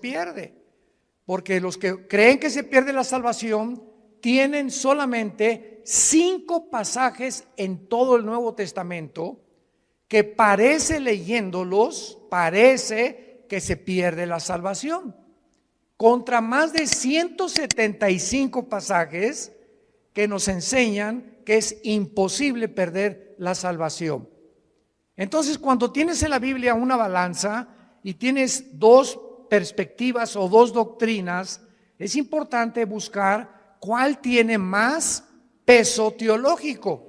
pierde. Porque los que creen que se pierde la salvación tienen solamente 5 pasajes en todo el Nuevo Testamento que parece, leyéndolos, parece que se pierde la salvación, contra más de 175 pasajes que nos enseñan que es imposible perder la salvación. Entonces, cuando tienes en la Biblia una balanza y tienes 2 perspectivas o 2 doctrinas, es importante buscar cuál tiene más peso teológico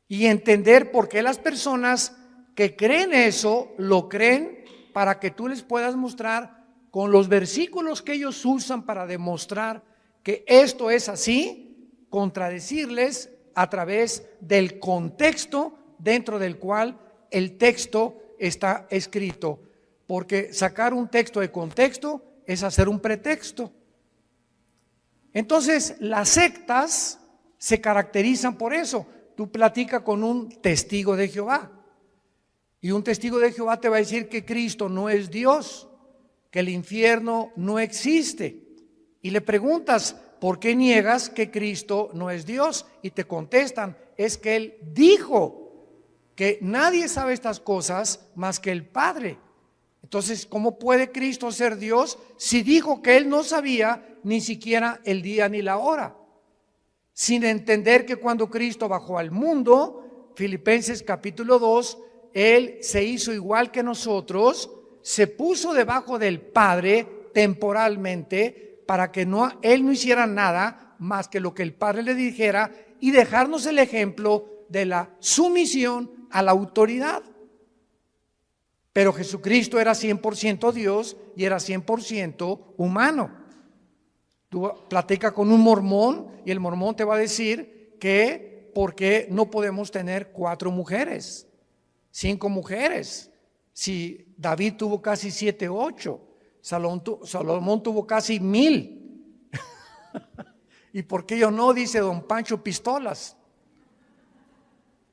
y entender por qué las personas que creen eso lo creen, para que tú les puedas mostrar con los versículos que ellos usan para demostrar que esto es así, contradecirles a través del contexto dentro del cual el texto está escrito. Porque sacar un texto de contexto es hacer un pretexto. Entonces, las sectas se caracterizan por eso. Tú platicas con un testigo de Jehová y un testigo de Jehová te va a decir que Cristo no es Dios, que el infierno no existe. Y le preguntas, ¿por qué niegas que Cristo no es Dios? Y te contestan, es que Él dijo que nadie sabe estas cosas más que el Padre. Entonces, ¿cómo puede Cristo ser Dios si dijo que Él no sabía ni siquiera el día ni la hora? Sin entender que cuando Cristo bajó al mundo, Filipenses capítulo 2, Él se hizo igual que nosotros, se puso debajo del Padre temporalmente para que Él no hiciera nada más que lo que el Padre le dijera y dejarnos el ejemplo de la sumisión a la autoridad. Pero Jesucristo era 100% Dios y era 100% humano. Tú platicas con un mormón y el mormón te va a decir que ¿por qué no podemos tener 4 mujeres, 5 mujeres? Si David tuvo casi 7, 8, Salomón tuvo casi 1000. ¿Y por qué yo no? Dice don Pancho Pistolas.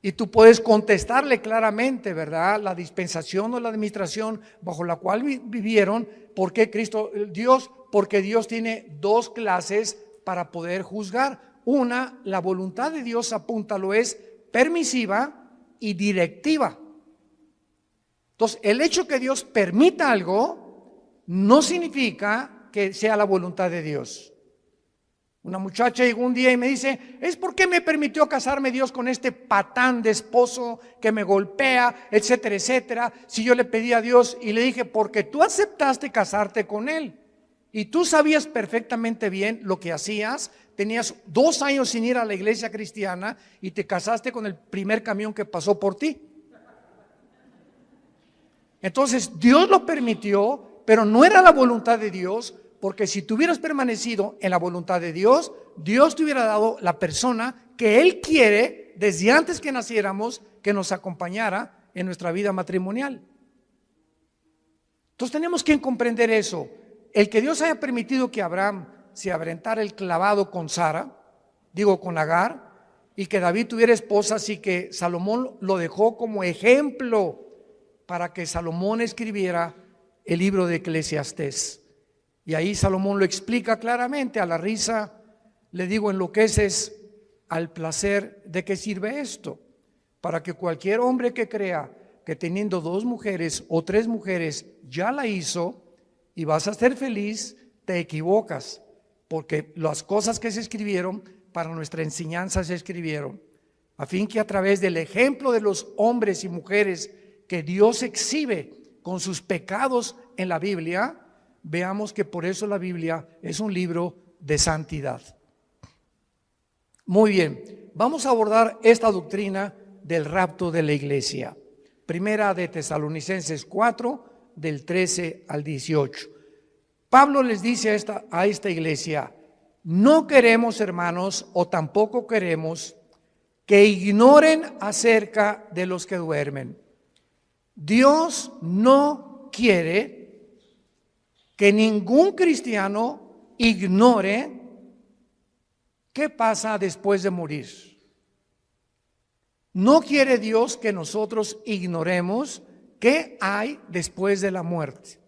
Y tú puedes contestarle claramente, ¿verdad? La dispensación o la administración bajo la cual vivieron. ¿Por qué Cristo, Dios? Porque Dios tiene 2 clases para poder juzgar. Una, la voluntad de Dios, apúntalo, es permisiva y directiva. Entonces, el hecho que Dios permita algo no significa que sea la voluntad de Dios. Una muchacha llegó un día y me dice, ¿es por qué me permitió casarme Dios con este patán de esposo que me golpea, etcétera, etcétera? Si yo le pedí a Dios y le dije, porque tú aceptaste casarte con él y tú sabías perfectamente bien lo que hacías, tenías 2 años sin ir a la iglesia cristiana y te casaste con el primer camión que pasó por ti. Entonces Dios lo permitió, pero no era la voluntad de Dios. Porque si tú hubieras permanecido en la voluntad de Dios, Dios te hubiera dado la persona que Él quiere desde antes que naciéramos, que nos acompañara en nuestra vida matrimonial. Entonces tenemos que comprender eso. El que Dios haya permitido que Abraham se aventara el clavado con con Agar, y que David tuviera esposas y que Salomón lo dejó como ejemplo para que Salomón escribiera el libro de Eclesiastés. Y ahí Salomón lo explica claramente. A la risa le digo, enloqueces al placer. ¿De qué sirve esto? Para que cualquier hombre que crea que teniendo 2 mujeres o 3 mujeres ya la hizo y vas a ser feliz, te equivocas. Porque las cosas que se escribieron para nuestra enseñanza se escribieron a fin que a través del ejemplo de los hombres y mujeres que Dios exhibe con sus pecados en la Biblia, veamos que por eso la Biblia es un libro de santidad. Muy bien, vamos a abordar esta doctrina del rapto de la iglesia. Primera de Tesalonicenses 4, del 13 al 18. Pablo les dice a esta iglesia, no queremos, hermanos, o tampoco queremos que ignoren acerca de los que duermen. Dios no quiere que ningún cristiano ignore qué pasa después de morir. No quiere Dios que nosotros ignoremos qué hay después de la muerte.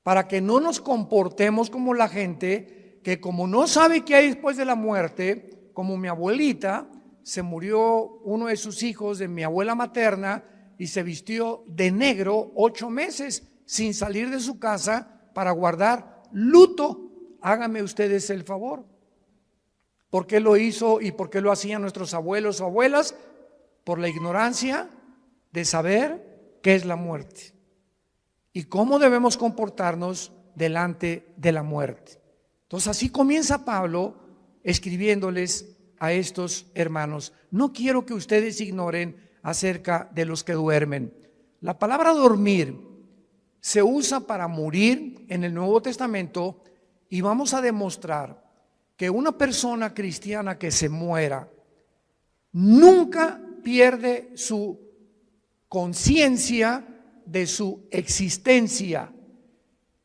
para que no nos comportemos como la gente que, como no sabe qué hay después de la muerte, como mi abuelita, se murió uno de sus hijos de mi abuela materna y se vistió de negro 8 meses sin salir de su casa para guardar luto. Háganme ustedes el favor. ¿Por qué lo hizo y por qué lo hacían nuestros abuelos o abuelas? Por la ignorancia de saber qué es la muerte y cómo debemos comportarnos delante de la muerte. Entonces así comienza Pablo escribiéndoles a estos hermanos. No quiero que ustedes ignoren acerca de los que duermen. La palabra dormir se usa para morir en el Nuevo Testamento, y vamos a demostrar que una persona cristiana que se muera nunca pierde su conciencia de su existencia.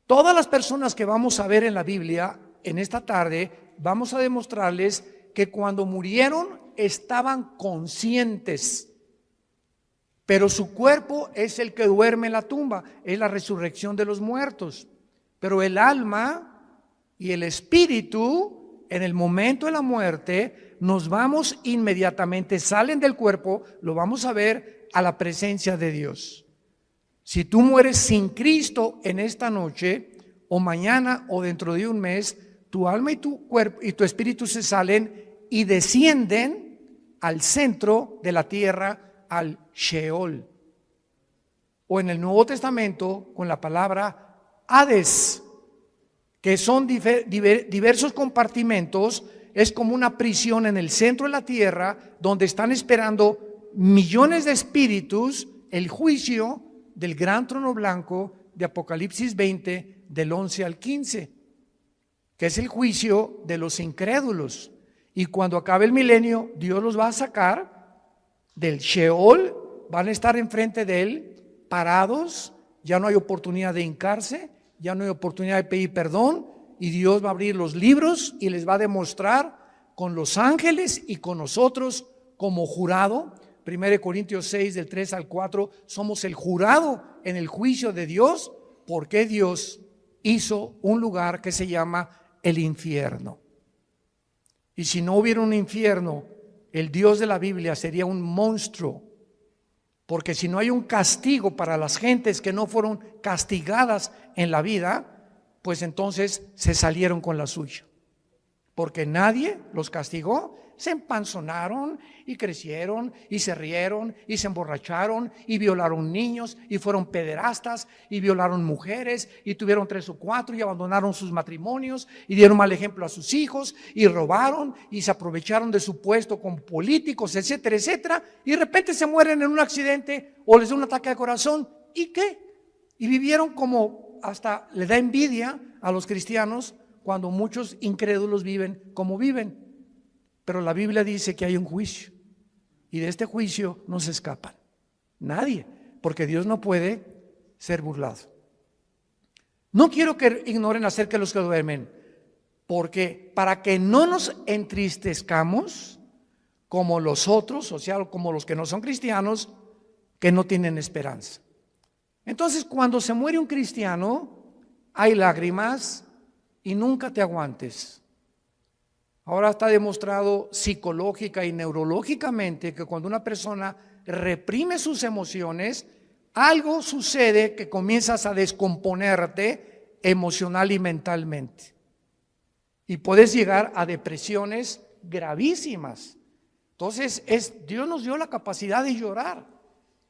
Todas las personas que vamos a ver en la Biblia en esta tarde, vamos a demostrarles que cuando murieron estaban conscientes, pero su cuerpo es el que duerme en la tumba, es la resurrección de los muertos. Pero el alma y el espíritu, en el momento de la muerte, nos vamos inmediatamente, salen del cuerpo, lo vamos a ver, a la presencia de Dios. Si tú mueres sin Cristo en esta noche, o mañana, o dentro de un mes, tu alma y tu cuerpo y tu espíritu se salen y descienden al centro de la tierra, al Sheol, o en el Nuevo Testamento con la palabra Hades, que son diversos compartimentos. Es como una prisión en el centro de la tierra donde están esperando millones de espíritus el juicio del gran trono blanco de Apocalipsis 20 del 11 al 15, que es el juicio de los incrédulos. Y cuando acabe el milenio, Dios los va a sacar del Sheol, van a estar enfrente de él parados, ya no hay oportunidad de hincarse, ya no hay oportunidad de pedir perdón, y Dios va a abrir los libros y les va a demostrar con los ángeles y con nosotros como jurado. 1 Corintios 6 del 3 al 4, somos el jurado en el juicio de Dios, porque Dios hizo un lugar que se llama el infierno. Y si no hubiera un infierno, el Dios de la Biblia sería un monstruo, porque si no hay un castigo para las gentes que no fueron castigadas en la vida, pues entonces se salieron con la suya, porque nadie los castigó. Se empanzonaron y crecieron y se rieron y se emborracharon y violaron niños y fueron pederastas y violaron mujeres y tuvieron 3 o 4 y abandonaron sus matrimonios y dieron mal ejemplo a sus hijos y robaron y se aprovecharon de su puesto como políticos, etcétera, etcétera, y de repente se mueren en un accidente o les da un ataque al corazón. ¿Y qué? Y vivieron como, hasta le da envidia a los cristianos cuando muchos incrédulos viven como viven. Pero la Biblia dice que hay un juicio, y de este juicio no se escapan nadie, porque Dios no puede ser burlado. No quiero que ignoren acerca de los que duermen, porque para que no nos entristezcamos como los otros, o sea, como los que no son cristianos, que no tienen esperanza. Entonces, cuando se muere un cristiano, hay lágrimas, y nunca te aguantes. Ahora está demostrado psicológica y neurológicamente que cuando una persona reprime sus emociones, algo sucede que comienzas a descomponerte emocional y mentalmente. Y puedes llegar a depresiones gravísimas. Entonces, Dios nos dio la capacidad de llorar.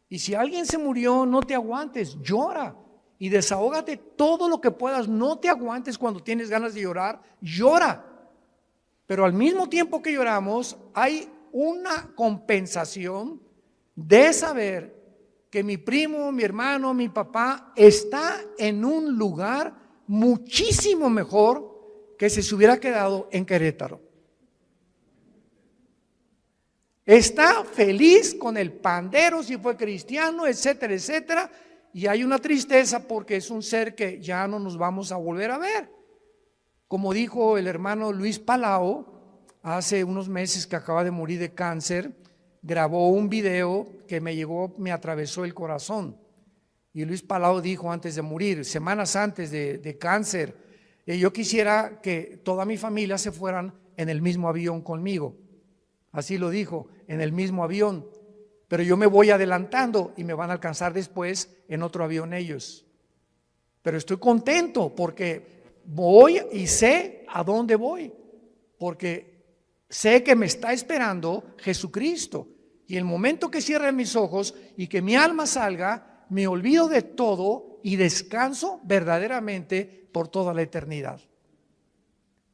Y si alguien se murió, no te aguantes, llora. Y desahógate todo lo que puedas. No te aguantes cuando tienes ganas de llorar, llora. Pero al mismo tiempo que lloramos, hay una compensación de saber que mi primo, mi hermano, mi papá está en un lugar muchísimo mejor que si se hubiera quedado en Querétaro. Está feliz con el pandero si fue cristiano, etcétera, etcétera. Y hay una tristeza porque es un ser que ya no nos vamos a volver a ver. Como dijo el hermano Luis Palau, hace unos meses que acaba de morir de cáncer, grabó un video que me atravesó el corazón. Y Luis Palau dijo antes de morir, semanas antes de cáncer, yo quisiera que toda mi familia se fueran en el mismo avión conmigo. Así lo dijo, en el mismo avión. Pero yo me voy adelantando y me van a alcanzar después en otro avión ellos. Pero estoy contento porque voy y sé a dónde voy. Porque sé que me está esperando Jesucristo. Y el momento que cierre mis ojos y que mi alma salga, me olvido de todo y descanso verdaderamente por toda la eternidad.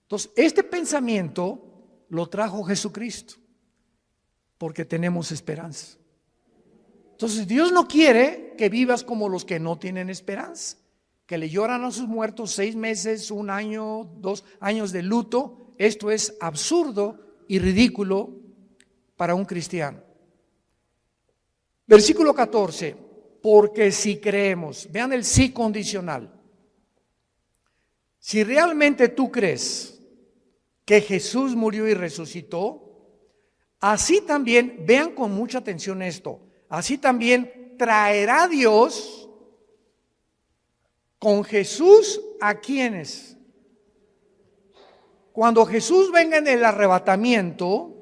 Entonces, este pensamiento lo trajo Jesucristo, porque tenemos esperanza. Entonces, Dios no quiere que vivas como los que no tienen esperanza, que le lloran a sus muertos 6 meses, 1 año, 2 años de luto. Esto es absurdo y ridículo para un cristiano. Versículo 14, porque si creemos, vean el sí condicional. Si realmente tú crees que Jesús murió y resucitó, así también, vean con mucha atención esto, así también traerá Dios con Jesús a quienes. Cuando Jesús venga en el arrebatamiento,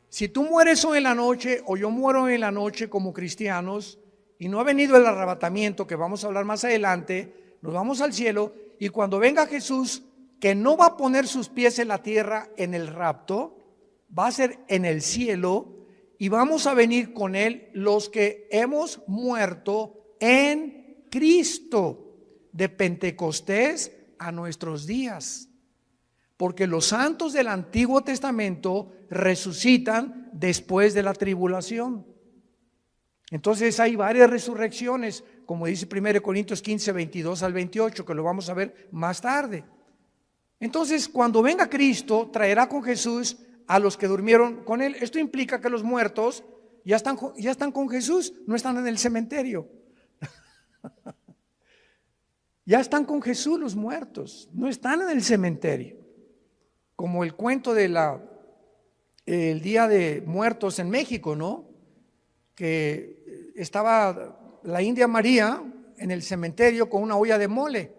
si tú mueres hoy en la noche o yo muero hoy en la noche como cristianos y no ha venido el arrebatamiento, que vamos a hablar más adelante, nos vamos al cielo y cuando venga Jesús, que no va a poner sus pies en la tierra en el rapto, va a ser en el cielo y vamos a venir con Él los que hemos muerto en Cristo, de Pentecostés a nuestros días. Porque los santos del Antiguo Testamento resucitan después de la tribulación. Entonces hay varias resurrecciones, como dice 1 Corintios 15, 22 al 28, que lo vamos a ver más tarde. Entonces, cuando venga Cristo, traerá con Jesús a los que durmieron con Él. Esto implica que los muertos ya están con Jesús, no están en el cementerio. Ya están con Jesús los muertos, no están en el cementerio. Como el cuento de el Día de Muertos en México, ¿no? Que estaba la India María en el cementerio con una olla de mole.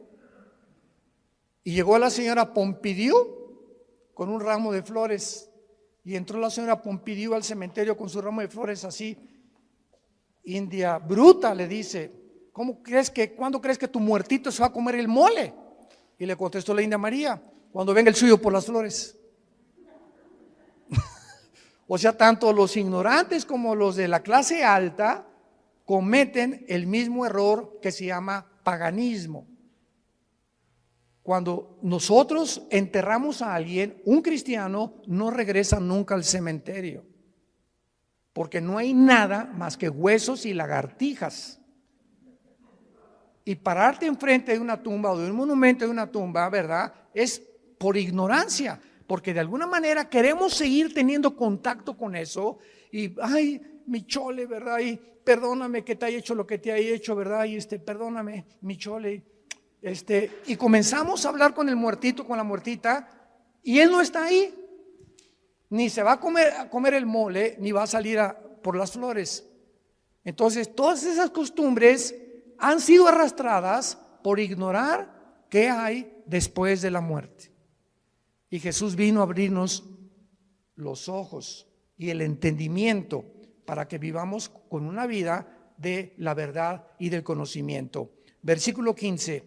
Y llegó la señora Pompidou con un ramo de flores. Y entró la señora Pompidou al cementerio con su ramo de flores así. India bruta, le dice, ¿cuándo crees que tu muertito se va a comer el mole? Y le contestó la India María, cuando venga el suyo por las flores. O sea, tanto los ignorantes como los de la clase alta cometen el mismo error que se llama paganismo. Cuando nosotros enterramos a alguien, un cristiano no regresa nunca al cementerio, porque no hay nada más que huesos y lagartijas. Y pararte enfrente de una tumba o de un monumento de una tumba, ¿verdad? Es por ignorancia, porque de alguna manera queremos seguir teniendo contacto con eso y, ay, mi chole, ¿verdad? Y perdóname que te haya hecho lo que te haya hecho, ¿verdad? Y perdóname, mi chole. Y comenzamos a hablar con el muertito, con la muertita, y él no está ahí. Ni se va a comer el mole, ni va a salir por las flores. Entonces, todas esas costumbres han sido arrastradas por ignorar qué hay después de la muerte. Y Jesús vino a abrirnos los ojos y el entendimiento para que vivamos con una vida de la verdad y del conocimiento. Versículo 15,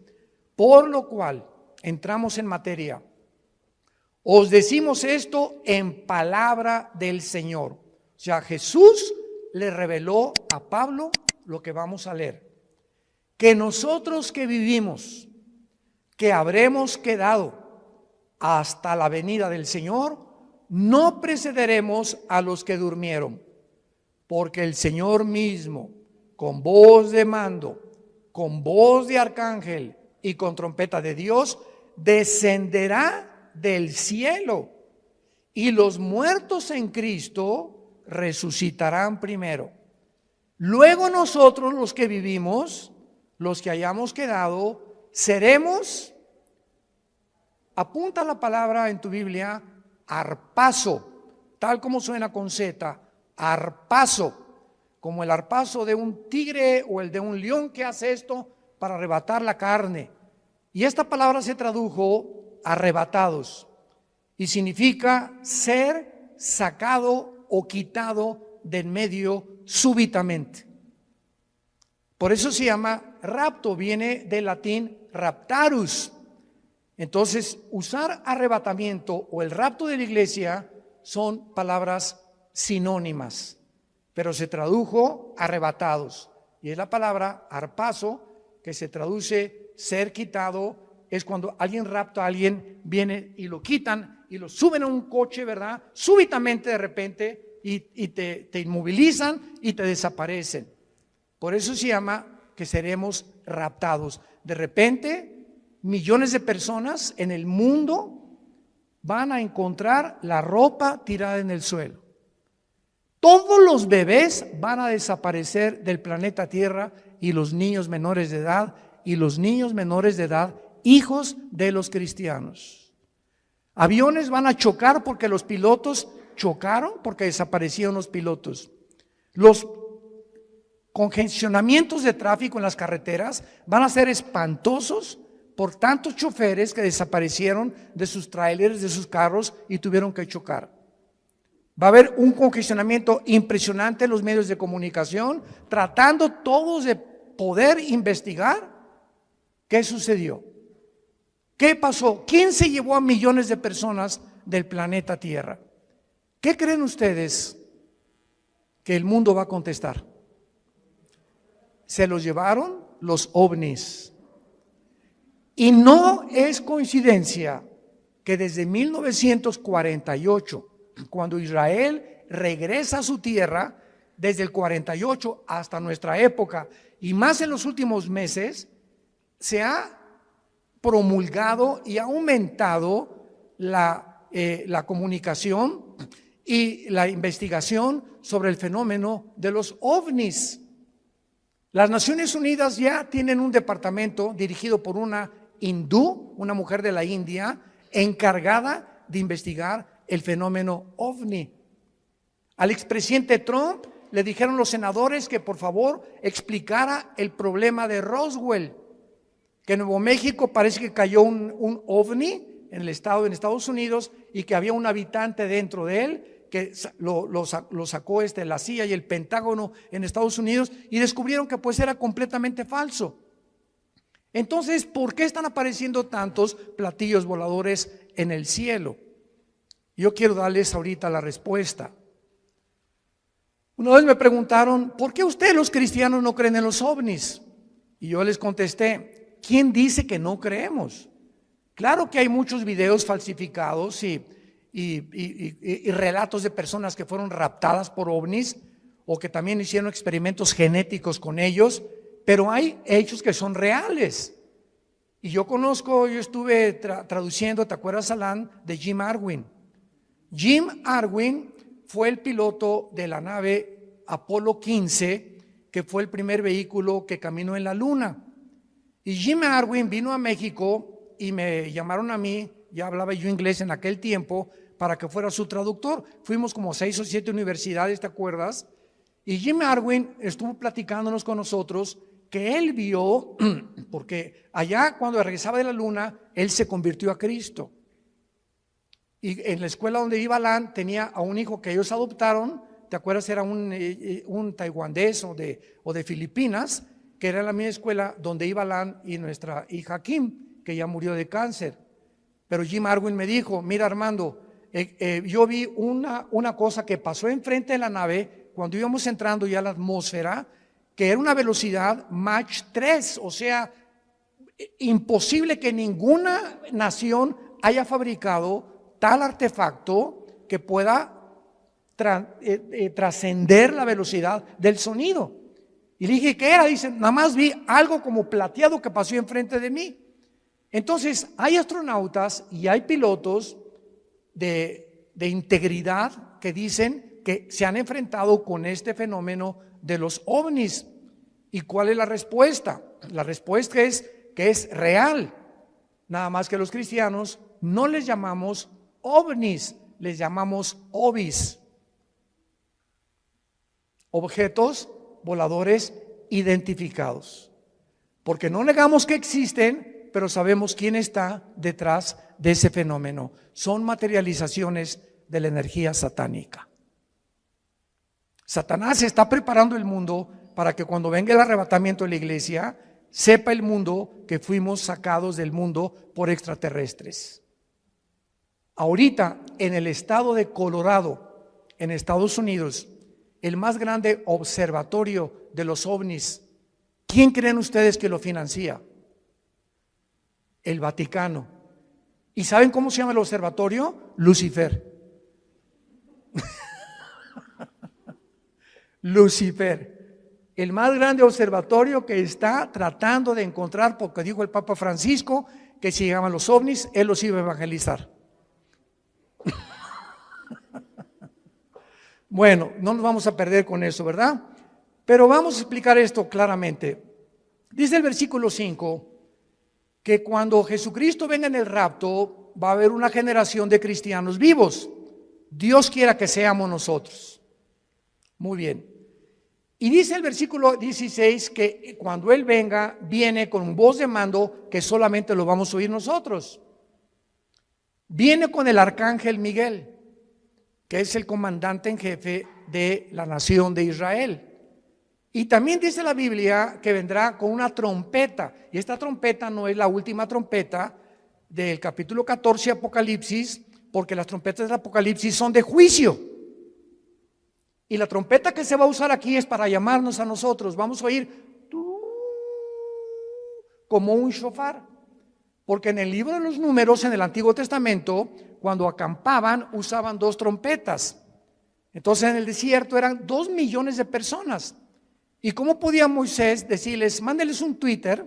por lo cual, entramos en materia, os decimos esto en palabra del Señor. O sea, Jesús le reveló a Pablo lo que vamos a leer. Que nosotros que vivimos, que habremos quedado hasta la venida del Señor, no precederemos a los que durmieron, porque el Señor mismo, con voz de mando, con voz de arcángel y con trompeta de Dios, descenderá del cielo, y los muertos en Cristo resucitarán primero. Luego nosotros los que vivimos, los que hayamos quedado, seremos, apunta la palabra en tu Biblia, arpazo, tal como suena con Z, arpazo, como el arpazo de un tigre o el de un león que hace esto para arrebatar la carne. Y esta palabra se tradujo arrebatados y significa ser sacado o quitado de en medio súbitamente. Por eso se llama rapto, viene del latín raptarus. Entonces, usar arrebatamiento o el rapto de la iglesia son palabras sinónimas, pero se tradujo arrebatados. Y es la palabra arpazo, que se traduce ser quitado, es cuando alguien rapta a alguien, viene y lo quitan y lo suben a un coche, ¿verdad? Súbitamente de repente y te inmovilizan y te desaparecen. Por eso se llama que seremos raptados. De repente, millones de personas en el mundo van a encontrar la ropa tirada en el suelo. Todos los bebés van a desaparecer del planeta Tierra y los niños menores de edad hijos de los cristianos. Aviones van a chocar porque los pilotos chocaron, porque desaparecieron los pilotos. Los congestionamientos de tráfico en las carreteras van a ser espantosos por tantos choferes que desaparecieron de sus trailers, de sus carros y tuvieron que chocar. Va a haber un congestionamiento impresionante en los medios de comunicación, tratando todos de poder investigar qué sucedió, qué pasó, quién se llevó a millones de personas del planeta Tierra. ¿Qué creen ustedes que el mundo va a contestar? Se los llevaron los ovnis. Y no es coincidencia que desde 1948, cuando Israel regresa a su tierra, desde el 48 hasta nuestra época, y más en los últimos meses, se ha promulgado y ha aumentado la comunicación y la investigación sobre el fenómeno de los ovnis. Las Naciones Unidas ya tienen un departamento dirigido por una hindú, una mujer de la India, encargada de investigar el fenómeno ovni. Al expresidente Trump le dijeron los senadores que por favor explicara el problema de Roswell, que en Nuevo México parece que cayó un ovni en Estados Unidos y que había un habitante dentro de él que lo sacó la CIA y el Pentágono en Estados Unidos y descubrieron que pues era completamente falso. Entonces, ¿por qué están apareciendo tantos platillos voladores en el cielo? Yo quiero darles ahorita la respuesta. Una vez me preguntaron, ¿por qué ustedes los cristianos no creen en los ovnis? Y yo les contesté, ¿quién dice que no creemos? Claro que hay muchos videos falsificados y relatos de personas que fueron raptadas por ovnis o que también hicieron experimentos genéticos con ellos, pero hay hechos que son reales. Y yo estuve traduciendo, ¿te acuerdas, Alan? De Jim Arwin. Jim Arwin fue el piloto de la nave Apolo 15, que fue el primer vehículo que caminó en la luna. Y Jim Arwin vino a México y me llamaron a mí, ya hablaba yo inglés en aquel tiempo, para que fuera su traductor. Fuimos como 6 o 7 universidades, ¿te acuerdas? Y Jim Arwin estuvo platicándonos con nosotros que él vio, porque allá cuando regresaba de la luna, él se convirtió a Cristo. Y en la escuela donde iba Alan tenía a un hijo que ellos adoptaron, ¿te acuerdas? Era un taiwanés o de Filipinas, que era en la misma escuela donde iba Alan y nuestra hija Kim, que ya murió de cáncer. Pero Jim Arwin me dijo, mira Armando, yo vi una cosa que pasó enfrente de la nave cuando íbamos entrando ya a la atmósfera, que era una velocidad Mach 3, o sea, imposible que ninguna nación haya fabricado tal artefacto que pueda trascender la velocidad del sonido. Y le dije, ¿qué era? Dice, nada más vi algo como plateado que pasó enfrente de mí. Entonces, hay astronautas y hay pilotos de integridad que dicen que se han enfrentado con este fenómeno de los ovnis. ¿Y cuál es la respuesta? La respuesta es que es real. Nada más que los cristianos no les llamamos ovnis, les llamamos ovis. objetos voladores identificados. Porque no negamos que existen, pero sabemos quién está detrás de ese fenómeno. Son materializaciones de la energía satánica. Satanás está preparando el mundo para que cuando venga el arrebatamiento de la iglesia, sepa el mundo que fuimos sacados del mundo por extraterrestres. Ahorita, en el estado de Colorado, en Estados Unidos, el más grande observatorio de los ovnis, ¿quién creen ustedes que lo financia? El Vaticano. ¿Y saben cómo se llama el observatorio? Lucifer. Lucifer, el más grande observatorio que está tratando de encontrar, porque dijo el Papa Francisco que si llegaban los ovnis, él los iba a evangelizar. Bueno, no nos vamos a perder con eso, ¿verdad? Pero vamos a explicar esto claramente. Dice el versículo 5 que cuando Jesucristo venga en el rapto, va a haber una generación de cristianos vivos. Dios quiera que seamos nosotros. Muy bien. Y dice el versículo 16 que cuando Él venga, viene con voz de mando que solamente lo vamos a oír nosotros. Viene con el arcángel Miguel, que es el comandante en jefe de la nación de Israel. Y también dice la Biblia que vendrá con una trompeta. Y esta trompeta no es la última trompeta del capítulo 14 de Apocalipsis, porque las trompetas del Apocalipsis son de juicio. Y la trompeta que se va a usar aquí es para llamarnos a nosotros. Vamos a oír como un shofar. Porque en el libro de los Números, en el Antiguo Testamento, cuando acampaban, usaban 2 trompetas. Entonces en el desierto eran 2 millones de personas. ¿Y cómo podía Moisés decirles, mándeles un Twitter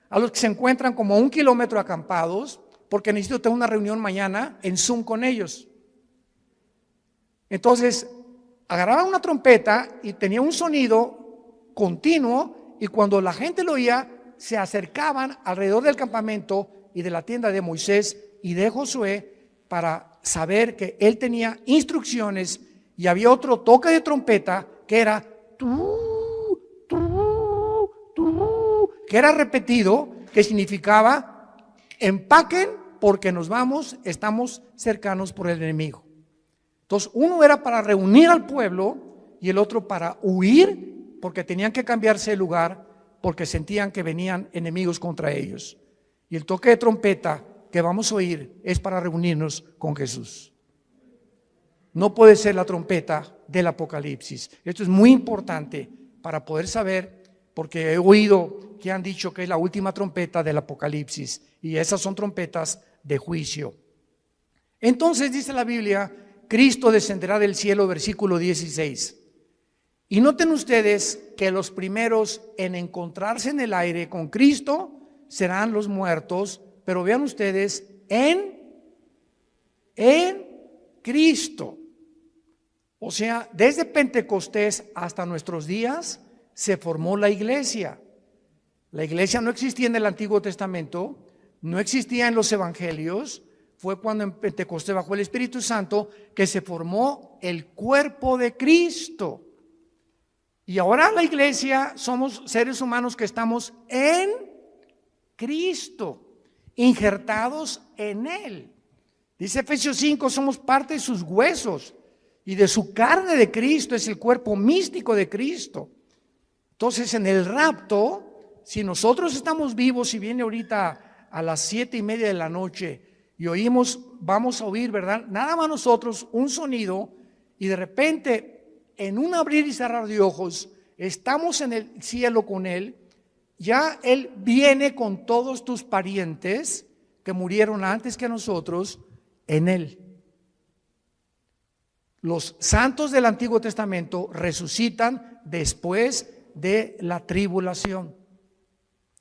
a los que se encuentran como a 1 kilómetro acampados, porque necesito tener una reunión mañana en Zoom con ellos? Entonces, agarraba una trompeta y tenía un sonido continuo, y cuando la gente lo oía, se acercaban alrededor del campamento y de la tienda de Moisés y de Josué para saber que él tenía instrucciones, y había otro toque de trompeta que era que era repetido, que significaba empaquen porque nos vamos, estamos cercanos por el enemigo. Entonces, uno era para reunir al pueblo y el otro para huir, porque tenían que cambiarse de lugar, porque sentían que venían enemigos contra ellos. Y el toque de trompeta que vamos a oír es para reunirnos con Jesús. No puede ser la trompeta del Apocalipsis. Esto es muy importante para poder saber, porque he oído que han dicho que es la última trompeta del Apocalipsis, y esas son trompetas de juicio. Entonces dice la Biblia, Cristo descenderá del cielo, versículo 16. Y noten ustedes que los primeros en encontrarse en el aire con Cristo serán los muertos, pero vean ustedes, en Cristo. O sea, desde Pentecostés hasta nuestros días se formó la iglesia. La iglesia no existía en el Antiguo Testamento, no existía en los evangelios. Fue cuando en Pentecostés, bajo el Espíritu Santo, que se formó el cuerpo de Cristo. Y ahora la iglesia somos seres humanos que estamos en Cristo, injertados en Él. Dice Efesios 5, somos parte de sus huesos y de su carne de Cristo, es el cuerpo místico de Cristo. Entonces en el rapto, si nosotros estamos vivos y viene ahorita a las 7:30 de la noche, y oímos, vamos a oír, ¿verdad? Nada más nosotros, un sonido, y de repente, en un abrir y cerrar de ojos, estamos en el cielo con Él. Ya Él viene con todos tus parientes que murieron antes que nosotros en Él. Los santos del Antiguo Testamento resucitan después de la tribulación.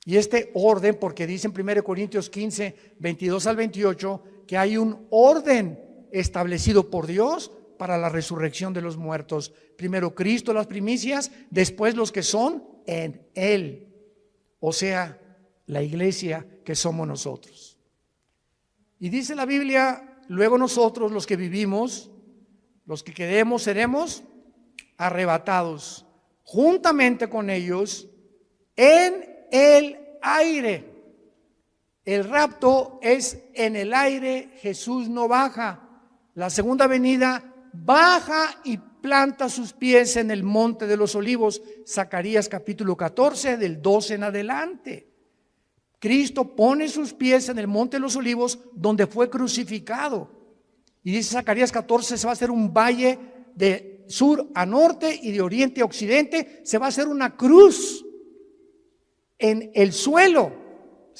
Y este orden, porque dice en 1 Corintios 15, 22 al 28, que hay un orden establecido por Dios para la resurrección de los muertos. Primero Cristo, las primicias, después los que son en Él. O sea, la iglesia que somos nosotros. Y dice la Biblia, luego nosotros los que vivimos, los que quedemos, seremos arrebatados juntamente con ellos en el aire. El rapto es en el aire, Jesús no baja. La segunda venida baja y planta sus pies en el monte de los olivos. Zacarías capítulo 14, del 12 en adelante. Cristo pone sus pies en el monte de los olivos donde fue crucificado. Y dice Zacarías 14, se va a hacer un valle de sur a norte y de oriente a occidente. Se va a hacer una cruz en el suelo.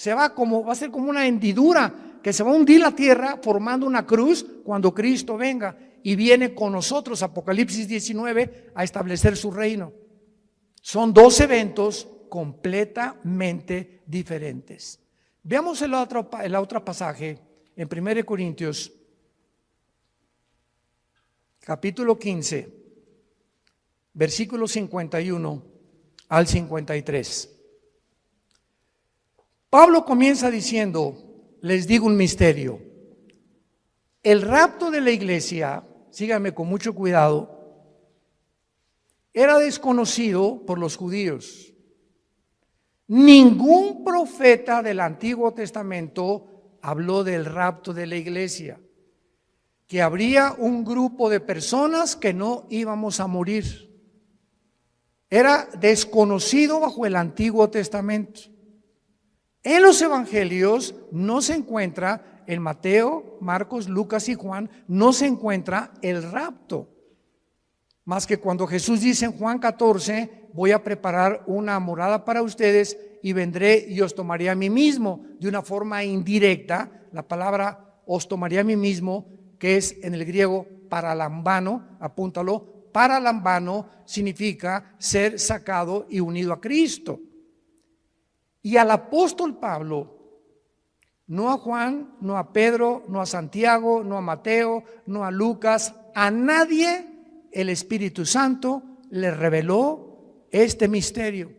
Va a ser como una hendidura que se va a hundir la tierra formando una cruz cuando Cristo venga y viene con nosotros, Apocalipsis 19, a establecer su reino. Son dos eventos completamente diferentes. Veamos el otro pasaje en 1 Corintios capítulo 15, versículos 51 al 53. Pablo comienza diciendo, les digo un misterio. El rapto de la iglesia, síganme con mucho cuidado, era desconocido por los judíos. Ningún profeta del Antiguo Testamento habló del rapto de la iglesia, que habría un grupo de personas que no íbamos a morir. Era desconocido bajo el Antiguo Testamento. En los evangelios no se encuentra, en Mateo, Marcos, Lucas y Juan, no se encuentra el rapto. Más que cuando Jesús dice en Juan 14, voy a preparar una morada para ustedes y vendré y os tomaré a mí mismo. De una forma indirecta, la palabra os tomaré a mí mismo, que es en el griego paralambano, apúntalo, paralambano significa ser sacado y unido a Cristo. Y al apóstol Pablo, no a Juan, no a Pedro, no a Santiago, no a Mateo, no a Lucas, a nadie el Espíritu Santo le reveló este misterio.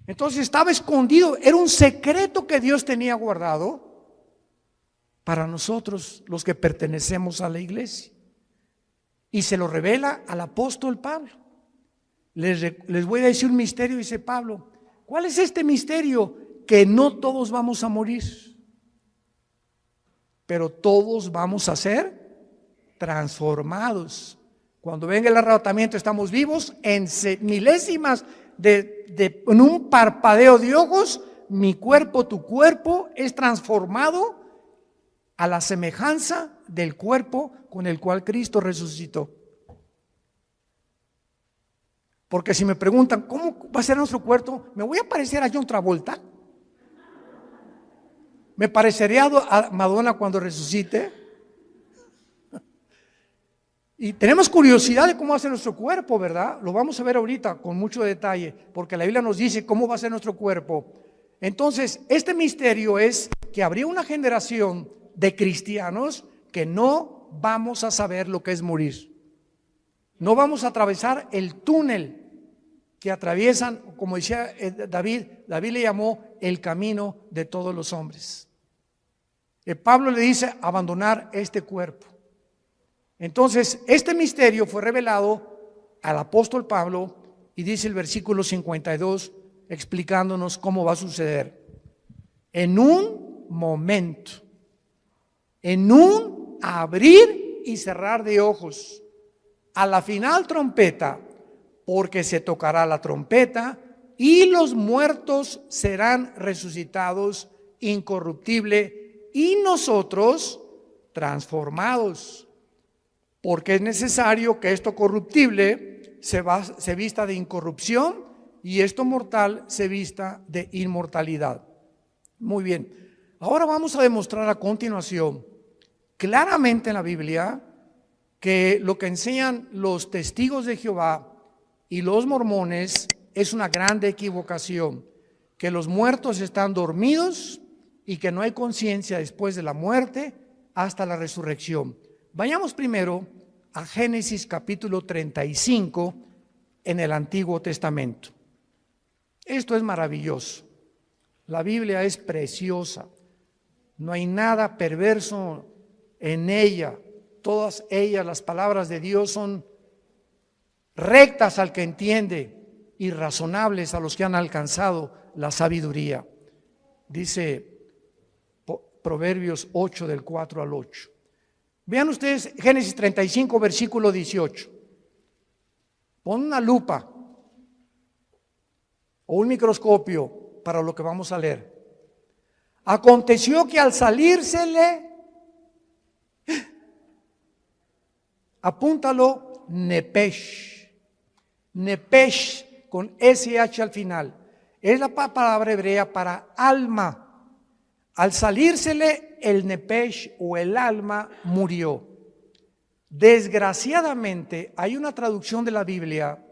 Entonces estaba escondido, era un secreto que Dios tenía guardado para nosotros los que pertenecemos a la iglesia. Y se lo revela al apóstol Pablo. Les voy a decir un misterio, dice Pablo. ¿Cuál es este misterio? Que no todos vamos a morir, pero todos vamos a ser transformados. Cuando venga el arrebatamiento estamos vivos en milésimas en un parpadeo de ojos. Mi cuerpo, tu cuerpo es transformado a la semejanza del cuerpo con el cual Cristo resucitó. Porque si me preguntan, ¿cómo va a ser nuestro cuerpo? ¿Me voy a parecer a John Travolta? ¿Me parecería a Madonna cuando resucite? Y tenemos curiosidad de cómo va a ser nuestro cuerpo, ¿verdad? Lo vamos a ver ahorita con mucho detalle, porque la Biblia nos dice cómo va a ser nuestro cuerpo. Entonces, este misterio es que habría una generación de cristianos que no vamos a saber lo que es morir. No vamos a atravesar el túnel que atraviesan, como decía David le llamó el camino de todos los hombres. Pablo le dice abandonar este cuerpo. Entonces, este misterio fue revelado al apóstol Pablo y dice el versículo 52 explicándonos cómo va a suceder. En un momento, en un abrir y cerrar de ojos, a la final trompeta, porque se tocará la trompeta y los muertos serán resucitados incorruptible y nosotros transformados, porque es necesario que esto corruptible se vista de incorrupción y esto mortal se vista de inmortalidad. Muy bien, ahora vamos a demostrar a continuación claramente en la Biblia que lo que enseñan los testigos de Jehová y los mormones es una grande equivocación, que los muertos están dormidos y que no hay conciencia después de la muerte hasta la resurrección. Vayamos primero a Génesis capítulo 35 en el Antiguo Testamento. Esto es maravilloso. La Biblia es preciosa. No hay nada perverso en ella. Todas ellas, las palabras de Dios, son rectas al que entiende y razonables a los que han alcanzado la sabiduría. Dice Proverbios 8 del 4 al 8. Vean ustedes Génesis 35 versículo 18. Pon una lupa o un microscopio para lo que vamos a leer. Aconteció que al salírsele, apúntalo, Nepesh. Nepesh con SH al final. Es la palabra hebrea para alma. Al salírsele el Nepesh o el alma murió. Desgraciadamente hay una traducción de la Biblia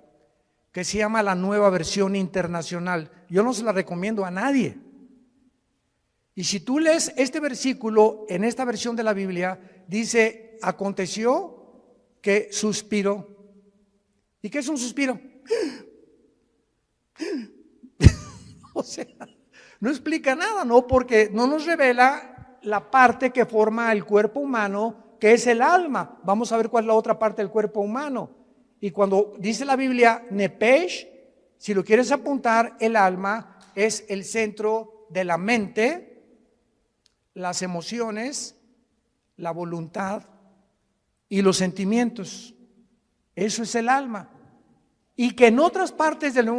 que se llama la Nueva Versión Internacional. Yo no se la recomiendo a nadie. Y si tú lees este versículo en esta versión de la Biblia, dice, aconteció que suspiró. ¿Y qué es un suspiro? O sea, no explica nada, ¿no? Porque no nos revela la parte que forma el cuerpo humano, que es el alma. Vamos a ver cuál es la otra parte del cuerpo humano. Y cuando dice la Biblia Nepesh, si lo quieres apuntar, el alma es el centro de la mente, las emociones, la voluntad y los sentimientos. Eso es el alma. Y que en otras partes del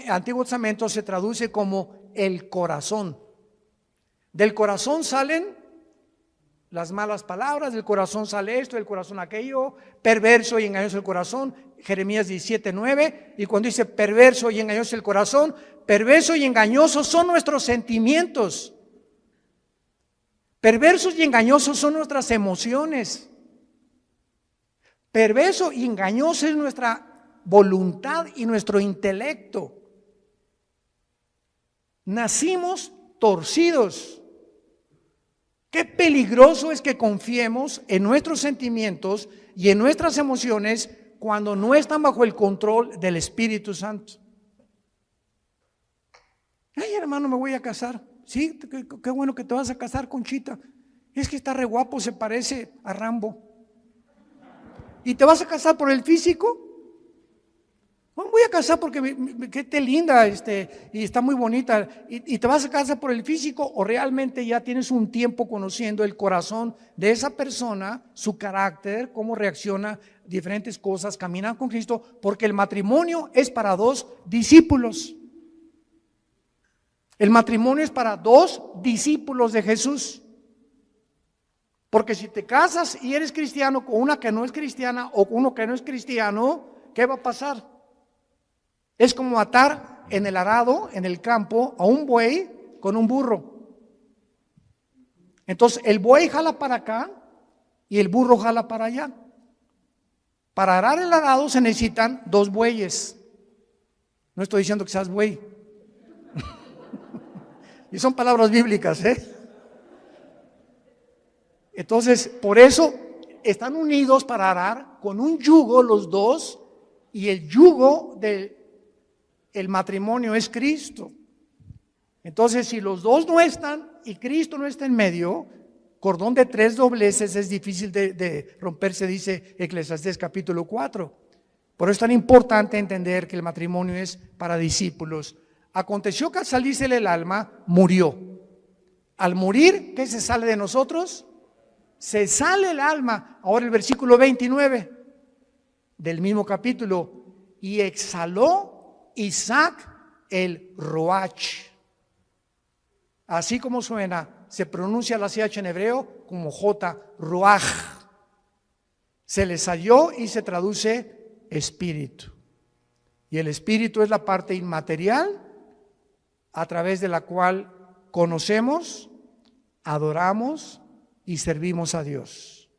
Antiguo Testamento se traduce como el corazón. Del corazón salen las malas palabras, del corazón sale esto, del corazón aquello, perverso y engañoso el corazón, Jeremías 17:9, y cuando dice perverso y engañoso el corazón, perverso y engañoso son nuestros sentimientos, perversos y engañosos son nuestras emociones, perverso y engañoso es nuestra voluntad y nuestro intelecto. Nacimos torcidos. Qué peligroso es que confiemos en nuestros sentimientos y en nuestras emociones cuando no están bajo el control del Espíritu Santo. Ay, hermano, me voy a casar. Sí, qué bueno que te vas a casar, Conchita. Es que está re guapo, se parece a Rambo. ¿Y te vas a casar por el físico? Bueno, voy a casar porque que te linda y está muy bonita. ¿Y te vas a casar por el físico o realmente ya tienes un tiempo conociendo el corazón de esa persona, su carácter, cómo reacciona a diferentes cosas, caminar con Cristo? Porque el matrimonio es para dos discípulos. El matrimonio es para dos discípulos de Jesús. Porque si te casas y eres cristiano con una que no es cristiana o con uno que no es cristiano, ¿qué va a pasar? Es como atar en el arado, en el campo, a un buey con un burro. Entonces el buey jala para acá y el burro jala para allá. Para arar el arado se necesitan dos bueyes. No estoy diciendo que seas buey. Y son palabras bíblicas, ¿eh? Entonces, por eso están unidos para arar con un yugo los dos, y el yugo del matrimonio es Cristo. Entonces, si los dos no están y Cristo no está en medio, cordón de tres dobleces es difícil de romperse, dice Eclesiastés capítulo 4. Por eso es tan importante entender que el matrimonio es para discípulos. Aconteció que al salírsele el alma, murió. Al morir, ¿qué se sale de nosotros? Se sale el alma. Ahora el versículo 29 del mismo capítulo. Y exhaló Isaac el Roach. Así como suena, se pronuncia la CH en hebreo como J, Roach. Se le salió y se traduce espíritu. Y el espíritu es la parte inmaterial a través de la cual conocemos, adoramos y servimos a Dios.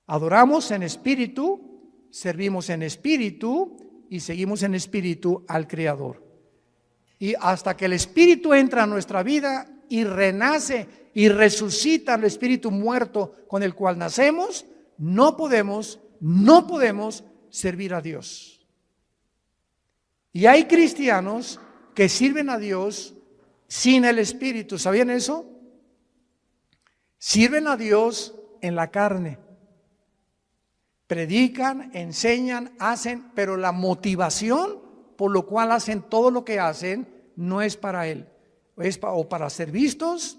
Adoramos en espíritu, servimos en espíritu y seguimos en espíritu al Creador. Y hasta que el espíritu entra a nuestra vida y renace y resucita el espíritu muerto con el cual nacemos, no podemos servir a Dios. Y hay cristianos que sirven a Dios sin el espíritu. ¿Sabían eso? Sirven a Dios en la carne. Predican, enseñan, hacen, pero la motivación por lo cual hacen todo lo que hacen no es para Él. Es o para ser vistos,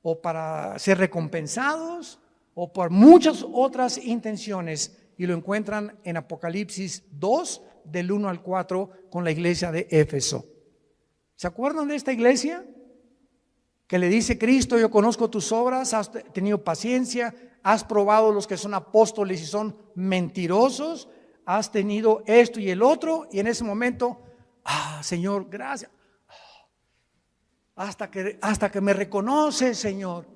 o para ser recompensados, o por muchas otras intenciones. Y lo encuentran en Apocalipsis 2, del 1 al 4, con la iglesia de Éfeso. ¿Se acuerdan de esta iglesia? Que le dice Cristo: yo conozco tus obras, has tenido paciencia, has probado los que son apóstoles y son mentirosos, has tenido esto y el otro, y en ese momento, Señor, gracias, hasta que me reconoce, Señor.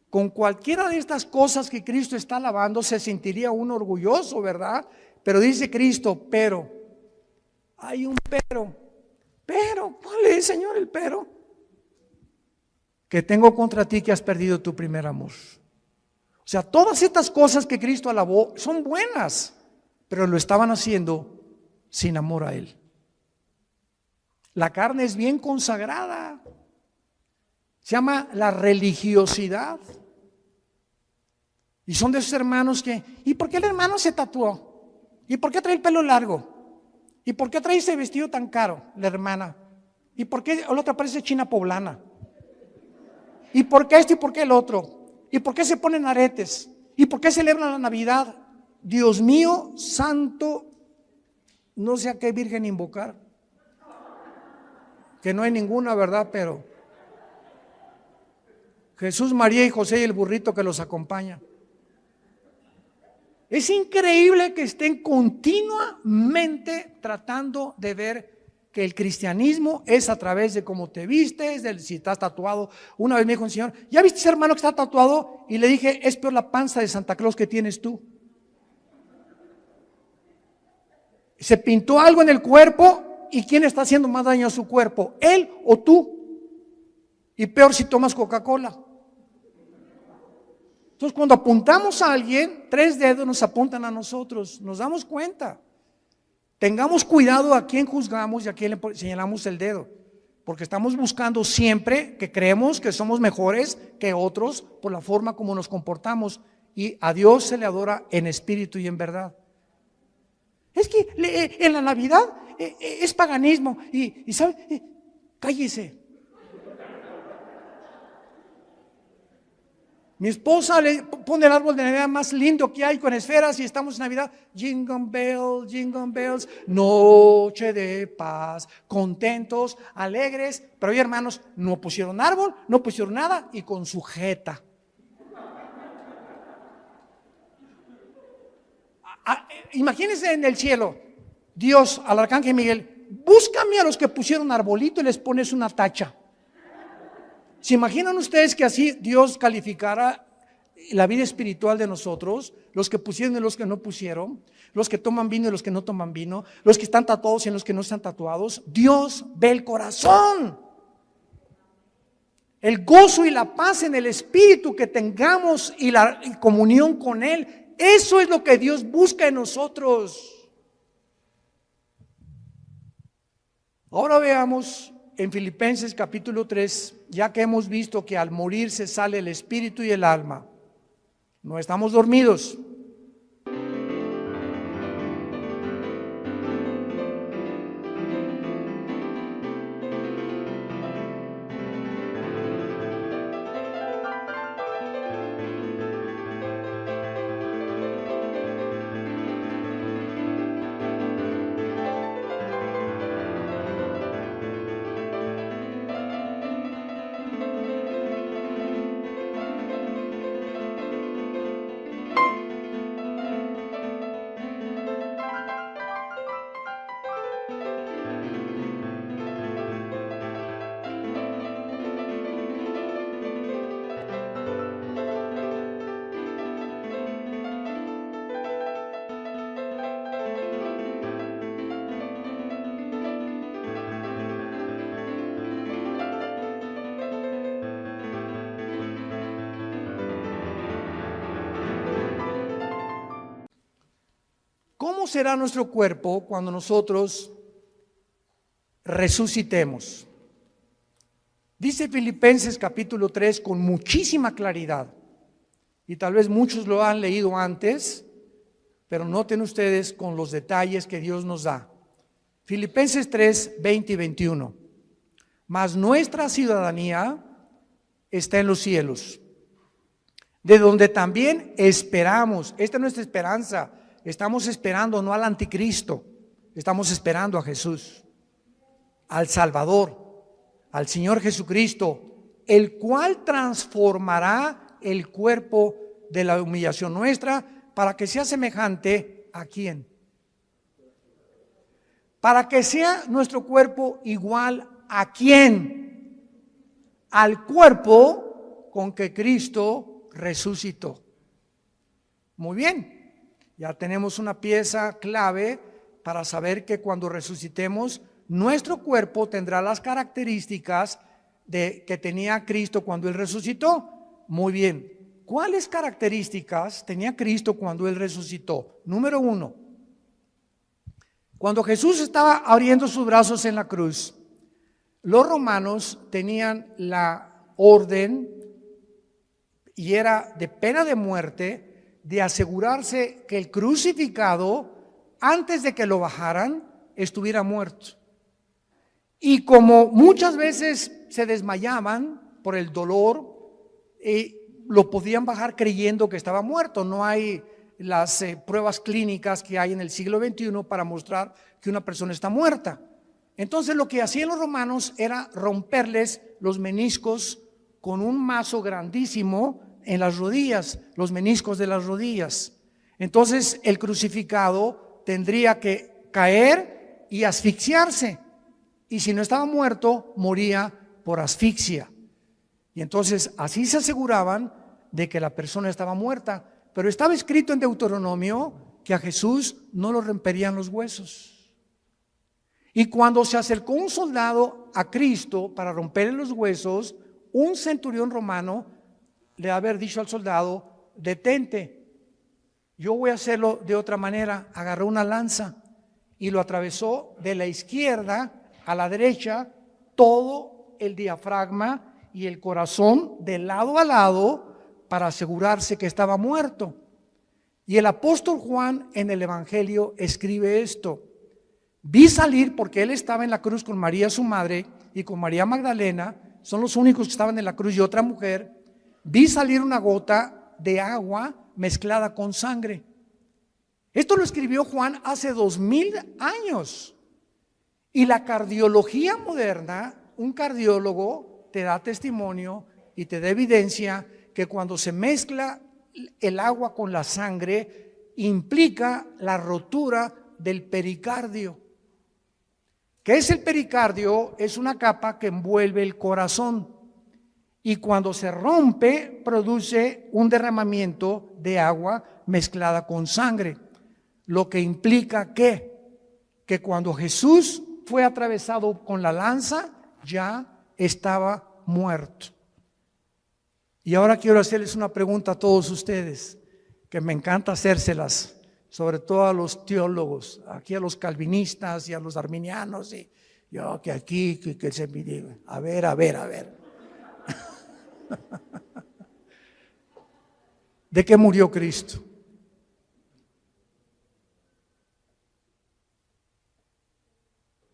Con cualquiera de estas cosas que Cristo está alabando se sentiría uno orgulloso, ¿verdad? Pero dice Cristo: pero, hay un pero, ¿cuál es, Señor, el pero? Que tengo contra ti que has perdido tu primer amor. O sea, todas estas cosas que Cristo alabó son buenas, pero lo estaban haciendo sin amor a Él. La carne es bien consagrada. Se llama la religiosidad. Y son de esos hermanos que, ¿y por qué el hermano se tatuó? ¿Y por qué trae el pelo largo? ¿Y por qué trae ese vestido tan caro, la hermana? ¿Y por qué la otra parece china poblana? ¿Y por qué esto y por qué el otro? ¿Y por qué se ponen aretes? ¿Y por qué celebran la Navidad? Dios mío, santo, no sé a qué virgen invocar. Que no hay ninguna, ¿verdad? Pero Jesús, María y José y el burrito que los acompaña. Es increíble que estén continuamente tratando de ver que el cristianismo es a través de cómo te vistes, de si estás tatuado. Una vez me dijo un señor: ¿ya viste ese hermano que está tatuado? Y le dije: es peor la panza de Santa Claus que tienes tú. Se pintó algo en el cuerpo, ¿y quién está haciendo más daño a su cuerpo? ¿Él o tú? Y peor si tomas Coca-Cola. Entonces, cuando apuntamos a alguien, 3 dedos nos apuntan a nosotros. Nos damos cuenta. Tengamos cuidado a quién juzgamos y a quién le señalamos el dedo, porque estamos buscando siempre que creemos que somos mejores que otros por la forma como nos comportamos, y a Dios se le adora en espíritu y en verdad. Es que en la Navidad es paganismo y ¿sabe? Cállese. Mi esposa le pone el árbol de Navidad más lindo que hay, con esferas, y estamos en Navidad. Jingle bells, noche de paz, contentos, alegres. Pero hoy, hermanos, no pusieron árbol, no pusieron nada, y con sujeta. Imagínense en el cielo, Dios al arcángel Miguel: búscame a los que pusieron arbolito y les pones una tacha. ¿Se imaginan ustedes que así Dios calificara la vida espiritual de nosotros? Los que pusieron y los que no pusieron, los que toman vino y los que no toman vino, los que están tatuados y los que no están tatuados. Dios ve el corazón. El gozo y la paz en el espíritu que tengamos y la comunión con Él, eso es lo que Dios busca en nosotros. Ahora veamos en Filipenses capítulo 3, ya que hemos visto que al morir se sale el espíritu y el alma, no estamos dormidos. ¿Cómo será nuestro cuerpo cuando nosotros resucitemos? Dice Filipenses capítulo 3 con muchísima claridad, y tal vez muchos lo han leído antes, Pero noten ustedes con los detalles que Dios nos da. Filipenses 3, 20 y 21. Mas nuestra ciudadanía está en los cielos, de donde también esperamos. Esta es nuestra esperanza. Estamos esperando no al anticristo, estamos esperando a Jesús, al Salvador, al Señor Jesucristo, el cual transformará el cuerpo de la humillación nuestra para que sea semejante ¿a quién? Para que sea nuestro cuerpo igual ¿a quién? Al cuerpo con que Cristo resucitó. Muy bien, ya tenemos una pieza clave para saber que cuando resucitemos, nuestro cuerpo tendrá las características que tenía Cristo cuando Él resucitó. Muy bien, ¿cuáles características tenía Cristo cuando Él resucitó? Número 1, cuando Jesús estaba abriendo sus brazos en la cruz, los romanos tenían la orden, y era de pena de muerte, de asegurarse que el crucificado, antes de que lo bajaran, estuviera muerto. Y como muchas veces se desmayaban por el dolor, lo podían bajar creyendo que estaba muerto. No hay las pruebas clínicas que hay en el siglo XXI para mostrar que una persona está muerta. Entonces lo que hacían los romanos era romperles los meniscos con un mazo grandísimo en las rodillas, los meniscos de las rodillas. Entonces el crucificado tendría que caer y asfixiarse, y si no estaba muerto, moría por asfixia. Y entonces así se aseguraban de que la persona estaba muerta. Pero estaba escrito en Deuteronomio que a Jesús no lo romperían los huesos. Y cuando se acercó un soldado a Cristo para romperle los huesos, un centurión romano le haber dicho al soldado: detente, yo voy a hacerlo de otra manera. Agarró una lanza y lo atravesó de la izquierda a la derecha, todo el diafragma y el corazón de lado a lado, para asegurarse que estaba muerto. Y el apóstol Juan en el Evangelio escribe esto: vi salir, porque él estaba en la cruz con María su madre y con María Magdalena, son los únicos que estaban en la cruz, y otra mujer. Vi salir una gota de agua mezclada con sangre. Esto lo escribió Juan hace 2000 años. Y la cardiología moderna, un cardiólogo te da testimonio y te da evidencia que cuando se mezcla el agua con la sangre, implica la rotura del pericardio. ¿Qué es el pericardio? Es una capa que envuelve el corazón, y cuando se rompe produce un derramamiento de agua mezclada con sangre, lo que implica que cuando Jesús fue atravesado con la lanza, ya estaba muerto. Y ahora quiero hacerles una pregunta a todos ustedes, que me encanta hacérselas, sobre todo a los teólogos, aquí a los calvinistas y a los arminianos, y yo que aquí, que se me diga, a ver. ¿De qué murió Cristo?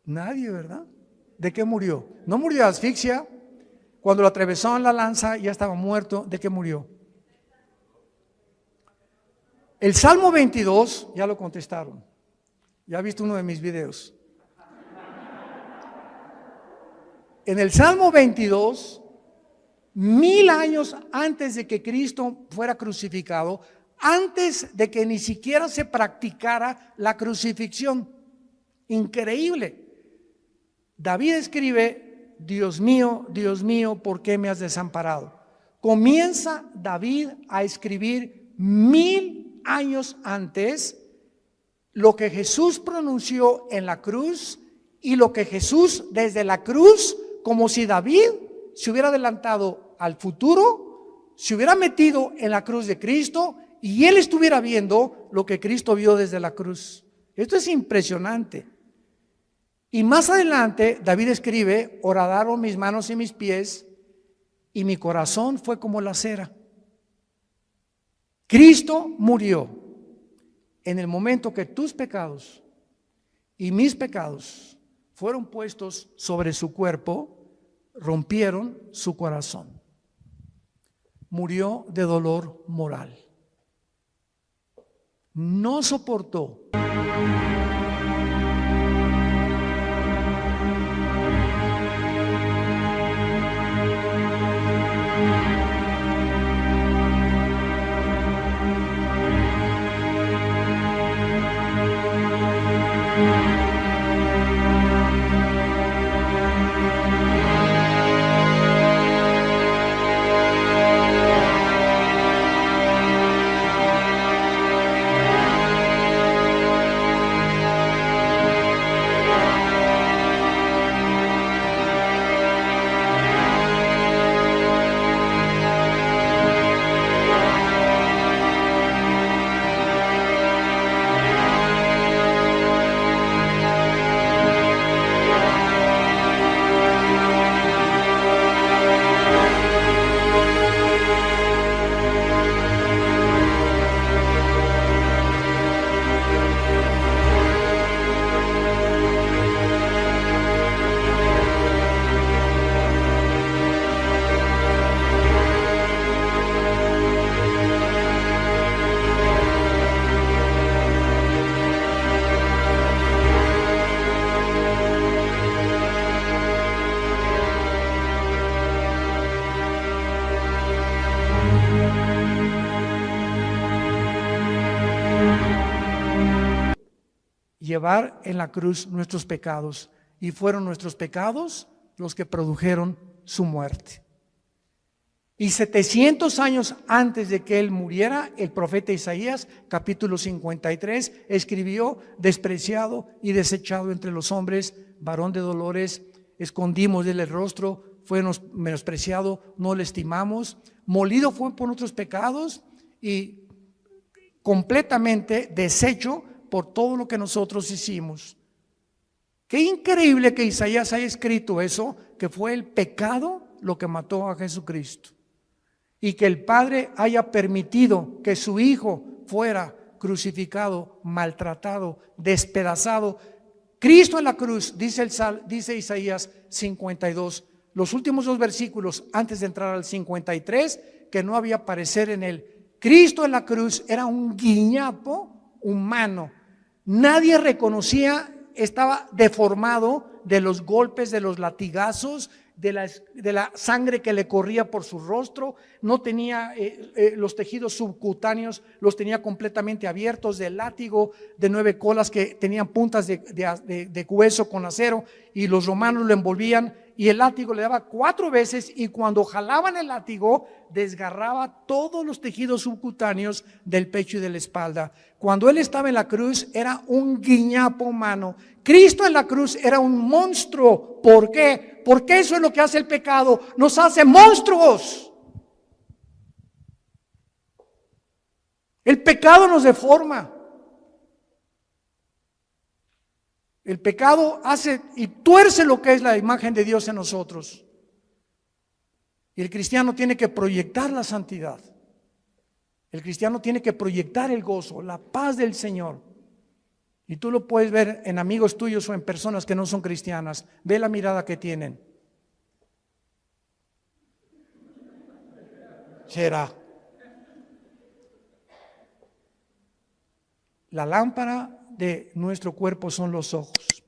Nadie, ¿verdad? ¿De qué murió? No murió de asfixia. Cuando lo atravesó en la lanza ya estaba muerto. ¿De qué murió? El Salmo 22, ya lo contestaron. Ya ha visto uno de mis videos. En el Salmo 22, 1000 años antes de que Cristo fuera crucificado, antes de que ni siquiera se practicara la crucifixión. Increíble. David escribe: Dios mío, ¿por qué me has desamparado? Comienza David a escribir 1000 años antes lo que Jesús pronunció en la cruz, y lo que Jesús desde la cruz, como si David se hubiera adelantado al futuro, se hubiera metido en la cruz de Cristo y él estuviera viendo lo que Cristo vio desde la cruz. Esto es impresionante. Y más adelante David escribe: horadaron mis manos y mis pies, y mi corazón fue como la cera. Cristo murió en el momento que tus pecados y mis pecados fueron puestos sobre su cuerpo, rompieron su corazón. Murió de dolor moral. No soportó llevar en la cruz nuestros pecados, y fueron nuestros pecados los que produjeron su muerte. Y 700 años antes de que él muriera, el profeta Isaías, capítulo 53, escribió: despreciado y desechado entre los hombres, varón de dolores, escondimos del rostro, fue menospreciado, no le estimamos, molido fue por nuestros pecados y completamente deshecho por todo lo que nosotros hicimos. Qué increíble que Isaías haya escrito eso, que fue el pecado lo que mató a Jesucristo, y que el Padre haya permitido que su Hijo fuera crucificado, maltratado, despedazado. Cristo en la cruz, dice Isaías 52, los últimos dos versículos antes de entrar al 53, que no había parecer en él. Cristo en la cruz era un guiñapo humano. Nadie reconocía, estaba deformado de los golpes, de los latigazos, de la sangre que le corría por su rostro. No tenía los tejidos subcutáneos, los tenía completamente abiertos, del látigo de 9 colas que tenían puntas de hueso con acero, y los romanos lo envolvían, y el látigo le daba 4 veces, y cuando jalaban el látigo desgarraba todos los tejidos subcutáneos del pecho y de la espalda. Cuando él estaba en la cruz era un guiñapo humano. Cristo en la cruz era un monstruo. ¿Por qué? Porque eso es lo que hace el pecado, nos hace monstruos. El pecado nos deforma. El pecado hace y tuerce lo que es la imagen de Dios en nosotros. Y el cristiano tiene que proyectar la santidad. El cristiano tiene que proyectar el gozo, la paz del Señor. Y tú lo puedes ver en amigos tuyos o en personas que no son cristianas. Ve la mirada que tienen. Será. La lámpara de nuestro cuerpo son los ojos,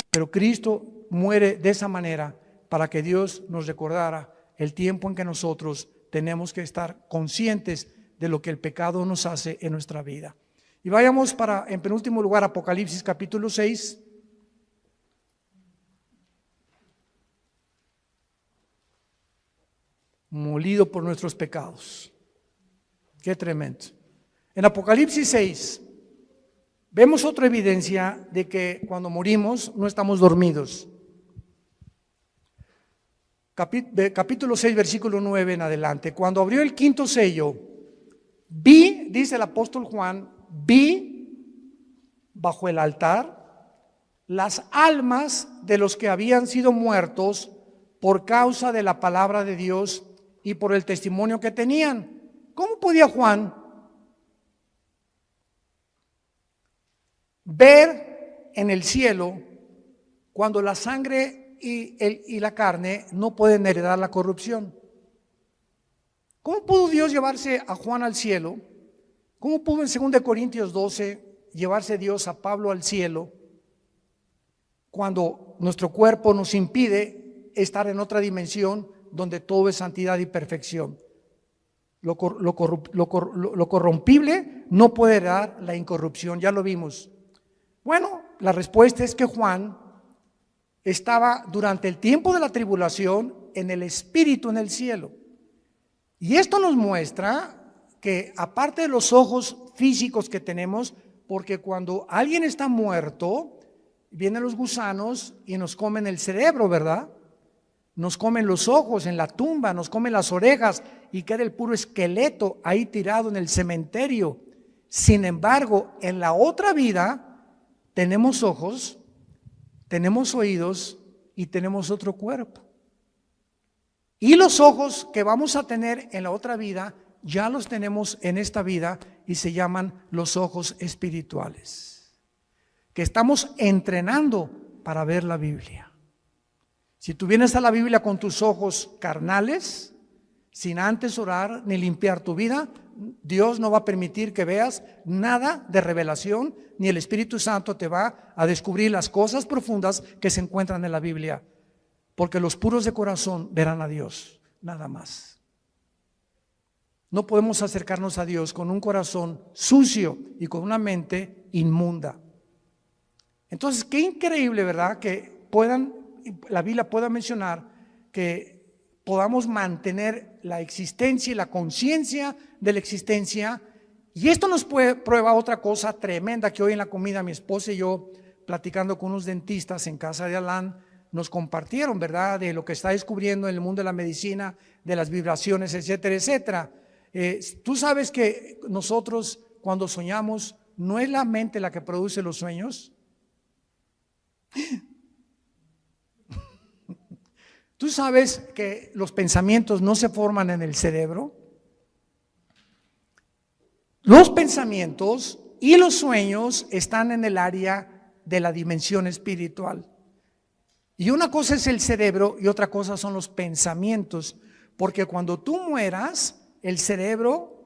pero Cristo muere de esa manera para que Dios nos recordara el tiempo en que nosotros tenemos que estar conscientes de lo que el pecado nos hace en nuestra vida. Y vayamos en penúltimo lugar, Apocalipsis capítulo 6. Molido por nuestros pecados. Qué tremendo. En Apocalipsis 6 vemos otra evidencia de que cuando morimos no estamos dormidos. Capítulo 6, versículo 9 en adelante. Cuando abrió el quinto sello, vi, dice el apóstol Juan, vi bajo el altar las almas de los que habían sido muertos por causa de la palabra de Dios y por el testimonio que tenían. ¿Cómo podía Juan ver en el cielo cuando la sangre y la carne no pueden heredar la corrupción. ¿Cómo pudo Dios llevarse a Juan al cielo? ¿Cómo pudo en 2 Corintios 12 llevarse Dios a Pablo al cielo cuando nuestro cuerpo nos impide estar en otra dimensión donde todo es santidad y perfección? Lo corrompible no puede heredar la incorrupción, ya lo vimos. Bueno, la respuesta es que Juan estaba durante el tiempo de la tribulación en el Espíritu en el cielo. Y esto nos muestra que aparte de los ojos físicos que tenemos, porque cuando alguien está muerto, vienen los gusanos y nos comen el cerebro, ¿verdad? Nos comen los ojos en la tumba, nos comen las orejas y queda el puro esqueleto ahí tirado en el cementerio. Sin embargo, en la otra vida tenemos ojos, tenemos oídos y tenemos otro cuerpo. Y los ojos que vamos a tener en la otra vida, ya los tenemos en esta vida y se llaman los ojos espirituales, que estamos entrenando para ver la Biblia. Si tú vienes a la Biblia con tus ojos carnales, sin antes orar ni limpiar tu vida, Dios no va a permitir que veas nada de revelación, ni el Espíritu Santo te va a descubrir las cosas profundas que se encuentran en la Biblia, porque los puros de corazón verán a Dios, nada más. No podemos acercarnos a Dios con un corazón sucio y con una mente inmunda. Entonces, qué increíble, ¿verdad? Que la Biblia pueda mencionar que podamos mantener la existencia y la conciencia de la existencia. Y esto nos prueba otra cosa tremenda que hoy en la comida mi esposa y yo, platicando con unos dentistas en casa de Alán, nos compartieron, ¿verdad? De lo que está descubriendo en el mundo de la medicina, de las vibraciones, etcétera, etcétera. Tú sabes que nosotros cuando soñamos, ¿no es la mente la que produce los sueños? ¿Tú sabes que los pensamientos no se forman en el cerebro? Los pensamientos y los sueños están en el área de la dimensión espiritual. Y una cosa es el cerebro y otra cosa son los pensamientos. Porque cuando tú mueras,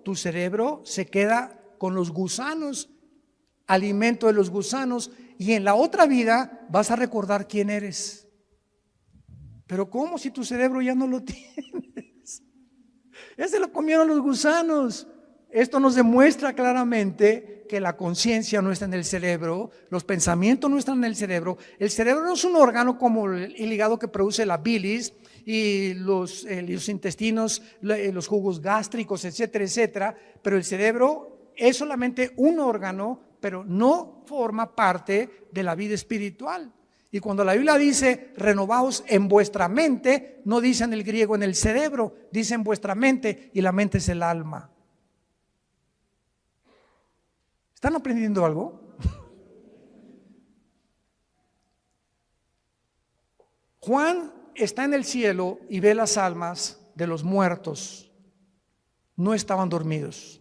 tu cerebro se queda con los gusanos, alimento de los gusanos, y en la otra vida vas a recordar quién eres. Pero ¿cómo si tu cerebro ya no lo tienes? Ya se lo comieron los gusanos. Esto nos demuestra claramente que la conciencia no está en el cerebro, los pensamientos no están en el cerebro. El cerebro no es un órgano como el hígado que produce la bilis y los intestinos, los jugos gástricos, etcétera, etcétera. Pero el cerebro es solamente un órgano, pero no forma parte de la vida espiritual. Y cuando la Biblia dice renovaos en vuestra mente, no dice en el griego en el cerebro, dice en vuestra mente, y la mente es el alma. ¿Están aprendiendo algo? Juan está en el cielo y ve las almas de los muertos. No estaban dormidos.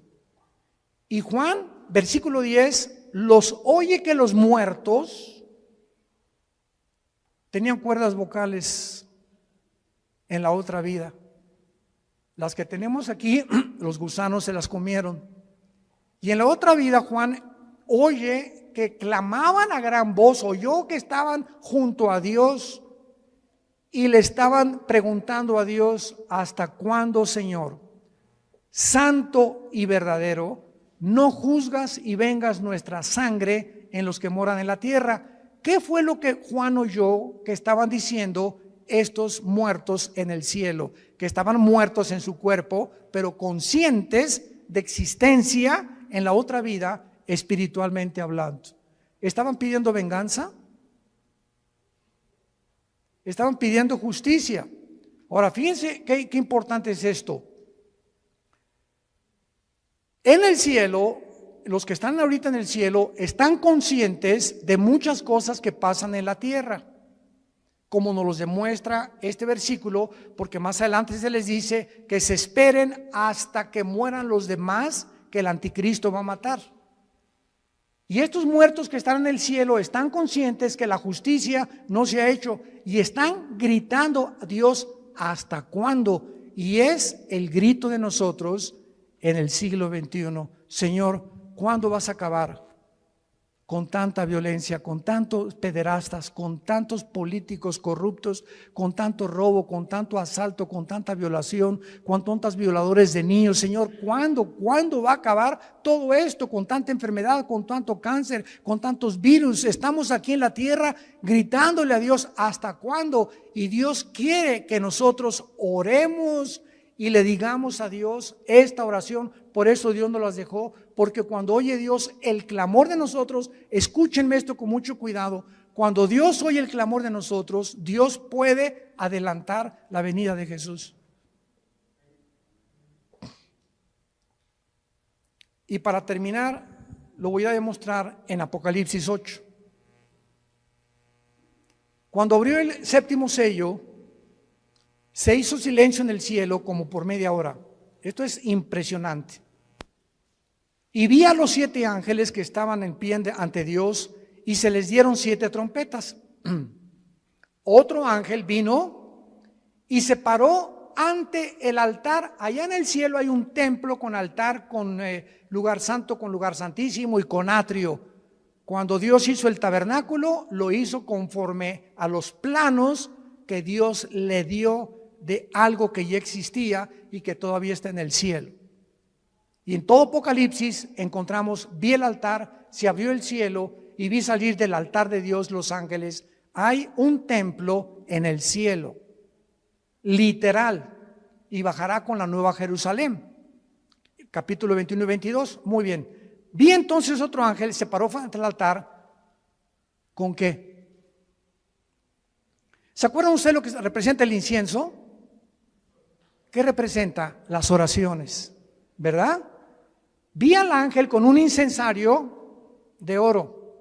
Y Juan, versículo 10, los oye que los muertos tenían cuerdas vocales en la otra vida. Las que tenemos aquí, los gusanos se las comieron. Y en la otra vida Juan oye que clamaban a gran voz, oyó que estaban junto a Dios y le estaban preguntando a Dios: ¿hasta cuándo, Señor, santo y verdadero, no juzgas y vengas nuestra sangre en los que moran en la tierra? ¿Qué fue lo que Juan oyó que estaban diciendo estos muertos en el cielo? Que estaban muertos en su cuerpo, pero conscientes de existencia en la otra vida, espiritualmente hablando. ¿Estaban pidiendo venganza? Estaban pidiendo justicia. Ahora, fíjense qué importante es esto. En el cielo, los que están ahorita en el cielo están conscientes de muchas cosas que pasan en la tierra, como nos los demuestra este versículo, porque más adelante se les dice que se esperen hasta que mueran los demás que el anticristo va a matar. Y estos muertos que están en el cielo están conscientes que la justicia no se ha hecho y están gritando a Dios, ¿hasta cuándo? Y es el grito de nosotros en el siglo XXI. Señor, ¿cuándo vas a acabar con tanta violencia, con tantos pederastas, con tantos políticos corruptos, con tanto robo, con tanto asalto, con tanta violación, con tantos violadores de niños? Señor, ¿cuándo va a acabar todo esto, con tanta enfermedad, con tanto cáncer, con tantos virus? Estamos aquí en la tierra gritándole a Dios, ¿hasta cuándo? Y Dios quiere que nosotros oremos y le digamos a Dios esta oración. Por eso Dios nos las dejó, porque cuando oye Dios el clamor de nosotros, escúchenme esto con mucho cuidado, cuando Dios oye el clamor de nosotros, Dios puede adelantar la venida de Jesús. Y para terminar, lo voy a demostrar en Apocalipsis 8. Cuando abrió el séptimo sello, se hizo silencio en el cielo como por media hora. Esto es impresionante. Y vi a los 7 ángeles que estaban en pie ante Dios y se les dieron 7 trompetas. Otro ángel vino y se paró ante el altar. Allá en el cielo hay un templo con altar, con lugar santo, con lugar santísimo y con atrio. Cuando Dios hizo el tabernáculo, lo hizo conforme a los planos que Dios le dio de algo que ya existía y que todavía está en el cielo. Y en todo Apocalipsis encontramos, vi el altar, se abrió el cielo y vi salir del altar de Dios los ángeles. Hay un templo en el cielo, literal, y bajará con la nueva Jerusalén. Capítulo 21 y 22, muy bien. Vi entonces otro ángel, se paró frente al altar. ¿Con qué? ¿Se acuerdan ustedes lo que representa el incienso? ¿Qué representa? Las oraciones, ¿verdad? Vi al ángel con un incensario de oro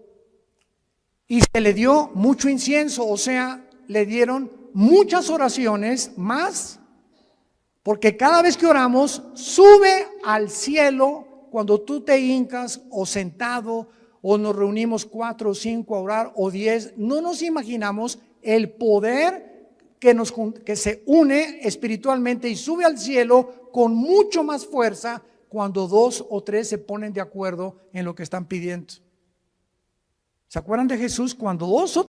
y se le dio mucho incienso, o sea, le dieron muchas oraciones más, porque cada vez que oramos sube al cielo. Cuando tú te hincas o sentado o nos reunimos 4 o 5 a orar o 10, no nos imaginamos el poder que se une espiritualmente y sube al cielo con mucho más fuerza cuando 2 o 3 se ponen de acuerdo en lo que están pidiendo. ¿Se acuerdan de Jesús? Cuando 2 o